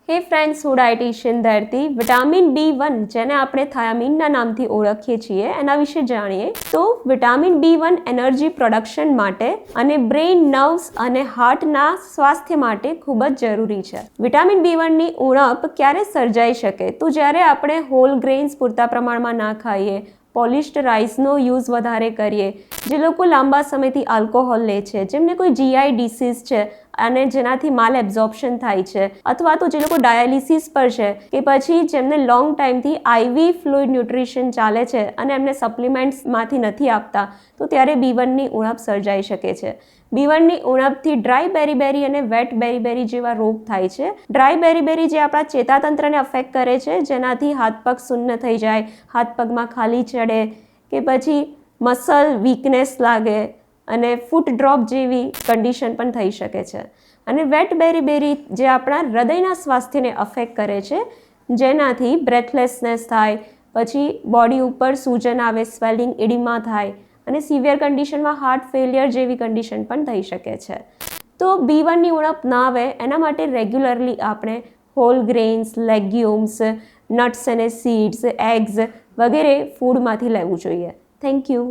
હે ફ્રેન્ડ્સ, હું ડાયટિશિયન ધરતી. વિટામિન B1 જેને આપણે થાયામીનના નામથી ઓળખીએ છીએ એના વિશે જાણીએ તો વિટામિન B1 એનર્જી પ્રોડક્શન માટે અને બ્રેઇન, નર્વ્સ અને હાર્ટના સ્વાસ્થ્ય માટે ખૂબ જ જરૂરી છે. વિટામિન B1ની ઉણપ ક્યારે સર્જાઈ શકે તો જ્યારે આપણે હોલ ગ્રેન્સ પૂરતા પ્રમાણમાં ના ખાઈએ, પોલિશ્ડ રાઈસનો યુઝ વધારે કરીએ, જે લોકો લાંબા સમયથી આલ્કોહોલ લે છે, જેમને કોઈ GI ડિસીઝ છે અને જેનાથી માલ એબ્ઝોર્પ્શન થાય છે, અથવા તો જે લોકો ડાયાલિસિસ પર છે કે પછી જેમને લોંગ ટાઈમથી IV ફ્લુઇડ ન્યુટ્રિશન ચાલે છે અને એમને સપ્લિમેન્ટ્સમાંથી નથી આપતા, તો ત્યારે B1ની ઉણપ સર્જાઈ શકે છે. B1ની ઉણપથી ડ્રાય બેરીબેરી અને વેટ બેરીબેરી જેવા રોગ થાય છે. ડ્રાય બેરીબેરી જે આપણા ચેતાતંત્રને અફેક્ટ કરે છે, જેનાથી હાથ પગ શૂન્ય થઈ જાય, હાથ પગમાં ખાલી ચડે કે પછી મસલ વીકનેસ લાગે અને ફૂટ ડ્રોપ જેવી કન્ડિશન પણ થઈ શકે છે. અને વેટ બેરીબેરી જે આપણા હૃદયના સ્વાસ્થ્યને અફેક્ટ કરે છે, જેનાથી બ્રેથલેસનેસ થાય, પછી બોડી ઉપર સૂજન આવે, સ્વેલિંગ, એડિમા થાય અને સિવિયર કન્ડિશનમાં હાર્ટ ફેલિયર જેવી કન્ડિશન પણ થઈ શકે છે. તો B1ની ઉણપ ના આવે એના માટે રેગ્યુલરલી આપણે હોલ ગ્રેન્સ, લેગ્યુમ્સ, નટ્સ અને સીડ્સ, એગ્સ વગેરે ફૂડમાંથી લેવું જોઈએ. Thank you.